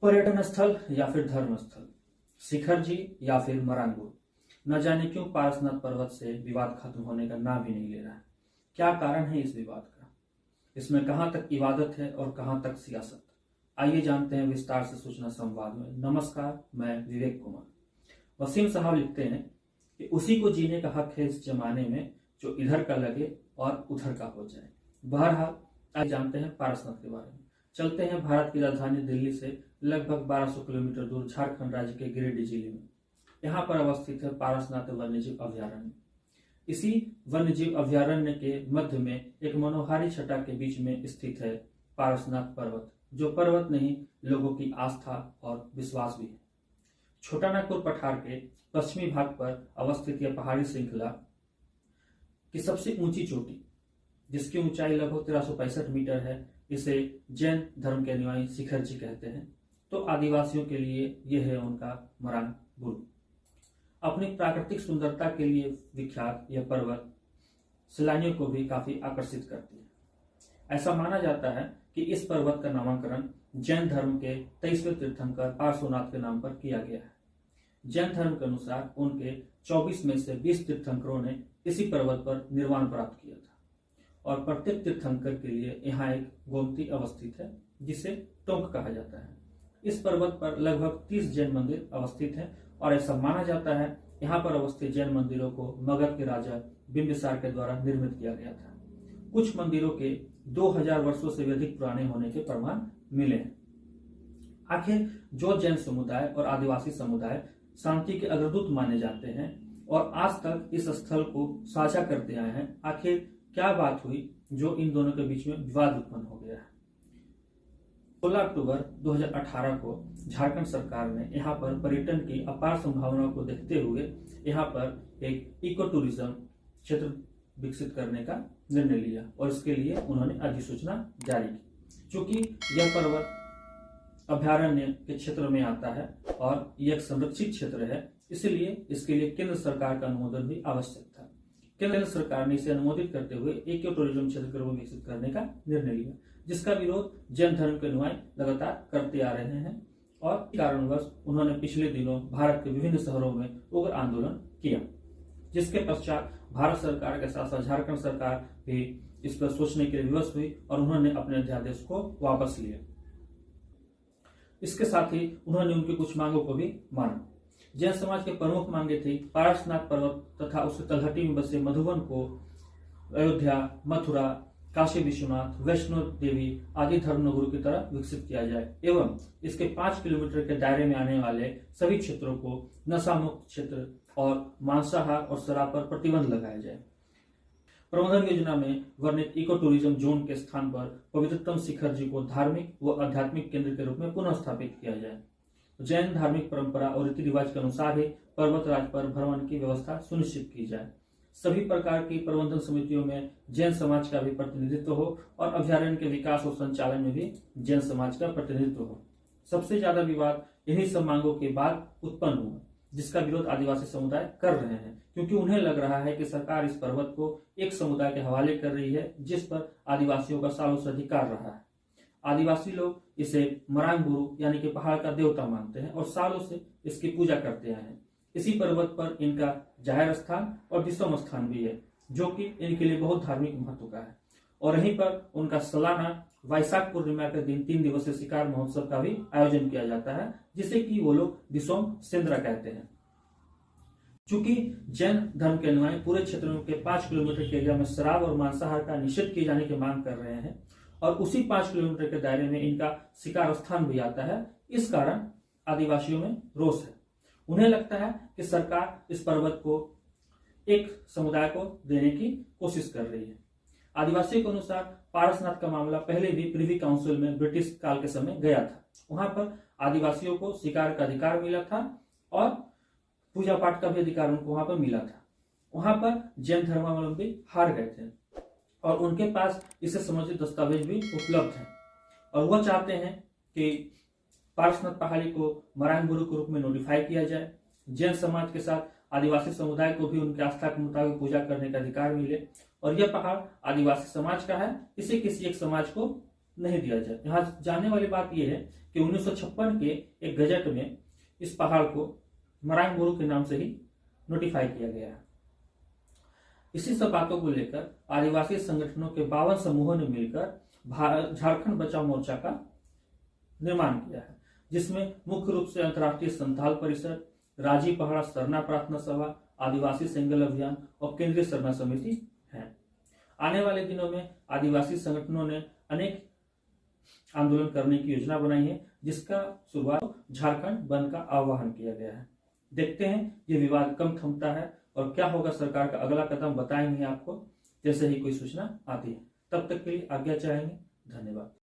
पर्यटन स्थल या फिर धर्म स्थल, शिखर जी या फिर मरांगुर, न जाने क्यों पारसनाथ पर्वत से विवाद खत्म होने का नाम ही नहीं ले रहा है। क्या कारण है इस विवाद का? इसमें कहां तक इबादत है और कहां तक सियासत? आइए जानते हैं विस्तार से सूचना संवाद में। नमस्कार, मैं विवेक कुमार। वसीम साहब लिखते हैं कि उसी को जीने का हक है इस जमाने में जो इधर का लगे और उधर का हो जाए। बहरहाल आइए जानते हैं पारसनाथ के बारे में। चलते हैं भारत की राजधानी दिल्ली से लगभग 1200 किलोमीटर दूर झारखंड राज्य के गिरिडीह जिले में। यहाँ पर अवस्थित है पारसनाथ वन्यजीव अभ्यारण्य। इसी वन्यजीव अभ्यारण्य के मध्य में एक मनोहारी छटा के बीच में स्थित है पारसनाथ पर्वत, जो पर्वत नहीं लोगों की आस्था और विश्वास भी है। छोटा नागपुर पठार के पश्चिमी भाग पर अवस्थित यह पहाड़ी श्रृंखला की सबसे ऊंची चोटी, जिसकी ऊंचाई लगभग 1365 मीटर है, इसे जैन धर्म के अनुयायी शिखर जी कहते हैं। तो आदिवासियों के लिए यह है उनका मरांग गुरु। अपनी प्राकृतिक सुंदरता के लिए विख्यात यह पर्वत सैलानियों को भी काफी आकर्षित करती है। ऐसा माना जाता है कि इस पर्वत का नामकरण जैन धर्म के 23वें तीर्थंकर पार्श्वनाथ के नाम पर किया गया है। जैन धर्म के अनुसार उनके 24 में से 20 तीर्थंकरों ने इसी पर्वत पर निर्वाण प्राप्त किया था, और प्रत्येक तीर्थंकर के लिए यहाँ एक गोमती अवस्थित है जिसे टोंक कहा जाता है। इस पर्वत पर लगभग 30 जैन मंदिर अवस्थित हैं, और ऐसा माना जाता है यहाँ पर अवस्थित जैन मंदिरों को मगध के राजा बिंबिसार के द्वारा निर्मित किया गया था। कुछ मंदिरों के 2000 वर्षों से भी अधिक पुराने होने के प्रमाण मिले हैं। आखिर जो जैन समुदाय और आदिवासी समुदाय शांति के अग्रदूत माने जाते हैं और आज तक इस स्थल को साझा करते आए हैं, आखिर क्या बात हुई जो इन दोनों के बीच में विवाद उत्पन्न हो गया है? 16 अक्टूबर 2018 को झारखंड सरकार ने यहाँ पर पर्यटन की अपार संभावनाओं को देखते हुए यहाँ पर एक इको टूरिज्म क्षेत्र विकसित करने का निर्णय लिया, और इसके लिए उन्होंने अधिसूचना जारी की। चूंकि यह पर्वत अभ्यारण्य के क्षेत्र में आता है और यह एक संरक्षित क्षेत्र है, इसलिए इसके लिए केंद्र सरकार का अनुमोदन भी आवश्यक था। केंद्र सरकार ने इसे अनुमोदित करते हुए इको टूरिज्म क्षेत्र के रूप में विकसित करने का निर्णय लिया, जिसका विरोध जैन धर्म के अनुयायी लगातार करते आ रहे हैं, और कारणवश उन्होंने पिछले दिनों भारत के विभिन्न शहरों में उग्र आंदोलन किया, जिसके पश्चात भारत सरकार के साथ साथ झारखंड सरकार भी इस पर सोचने के लिए विवश हुई और उन्होंने अपने अध्यादेश को वापस लिया। इसके साथ ही उन्होंने उनकी कुछ मांगों को भी माना। जैन समाज के प्रमुख मांगे थी पारसनाथ पर्वत तथा उसके तलहटी में बसे मधुबन को अयोध्या, मथुरा, काशी विश्वनाथ, वैष्णो देवी आदि धर्मनगरों की तरह विकसित किया जाए, एवं इसके 5 किलोमीटर के दायरे में आने वाले सभी क्षेत्रों को नशा मुक्त क्षेत्र और मांसाहार और शराब पर प्रतिबंध लगाया जाए। प्रबंधन योजना में वर्णित इको टूरिज्म जोन के स्थान पर पवित्रतम शिखर जी को धार्मिक व आध्यात्मिक केंद्र के रूप में पुनः स्थापित किया जाए। जैन धार्मिक परंपरा और रीति रिवाज के अनुसार ही पर्वतराज पर भ्रमण की व्यवस्था सुनिश्चित की जाए। सभी प्रकार की प्रबंधन समितियों में जैन समाज का भी प्रतिनिधित्व हो और अभ्यारण्य के विकास और संचालन में भी जैन समाज का प्रतिनिधित्व हो। सबसे ज्यादा विवाद इन्हीं सब मांगों के बाद उत्पन्न हुआ, जिसका विरोध आदिवासी समुदाय कर रहे हैं, क्योंकि उन्हें लग रहा है कि सरकार इस पर्वत को एक समुदाय के हवाले कर रही है जिस पर आदिवासियों का सालों से अधिकार रहा है। आदिवासी लोग इसे मरांग गुरु यानी कि पहाड़ का देवता मानते हैं और सालों से इसकी पूजा करते आए हैं। इसी पर्वत पर इनका जाहिर स्थान और विषम स्थान भी है, जो कि इनके लिए बहुत धार्मिक महत्व का है, और यहीं पर उनका सालाना वैशाख पूर्णिमा के दिन 3 दिवसीय शिकार महोत्सव का भी आयोजन किया जाता है, जिसे कि वो लोग विषम सेंद्रा कहते हैं। चूंकि जैन धर्म के अनुयायी पूरे क्षेत्र के 5 किलोमीटर के एरिया में शराब और मांसाहार का निषेध किए जाने की मांग कर रहे हैं, और उसी 5 किलोमीटर के दायरे में इनका शिकार स्थान भी आता है, इस कारण आदिवासियों में रोष है। उन्हें लगता है कि सरकार इस पर्वत को एक समुदाय को देने की कोशिश कर रही है। आदिवासियों के अनुसार पारसनाथ का मामला पहले भी प्रिवी काउंसिल में ब्रिटिश काल के समय गया था। वहां पर आदिवासियों को शिकार का अधिकार मिला था और पूजा पाठ का भी अधिकार उनको वहां पर मिला था। वहां पर जैन धर्मावलंबी हार गए थे और उनके पास इससे संबंधित दस्तावेज भी उपलब्ध हैं, और वह चाहते हैं कि पारसनाथ पहाड़ी को मरांग गुरु के रूप में नोटिफाई किया जाए। जैन समाज के साथ आदिवासी समुदाय को भी उनके आस्था के मुताबिक पूजा करने का अधिकार मिले, और यह पहाड़ आदिवासी समाज का है, इसे किसी एक समाज को नहीं दिया जाए। यहाँ जानने वाली बात यह है कि 1956 के एक गजट में इस पहाड़ को मरांग बुरु के नाम से ही नोटिफाई किया गया है। इसी सब बातों को लेकर आदिवासी संगठनों के 52 समूहों ने मिलकर झारखंड बचाओ मोर्चा का निर्माण किया है, जिसमें मुख्य रूप से अंतर्राष्ट्रीय संथाल परिषद, राजी पहाड़ा सरना प्रार्थना सभा, आदिवासी सिंगल अभियान और केंद्रीय सरना समिति है। आने वाले दिनों में आदिवासी संगठनों ने अनेक आंदोलन करने की योजना बनाई है, जिसका शुरुआत झारखंड बंद का आह्वान किया गया है। देखते हैं ये विवाद कब थमता है और क्या होगा सरकार का अगला कदम, बताएंगे आपको जैसे ही कोई सूचना आती है। तब तक के लिए आज्ञा चाहेंगे। धन्यवाद।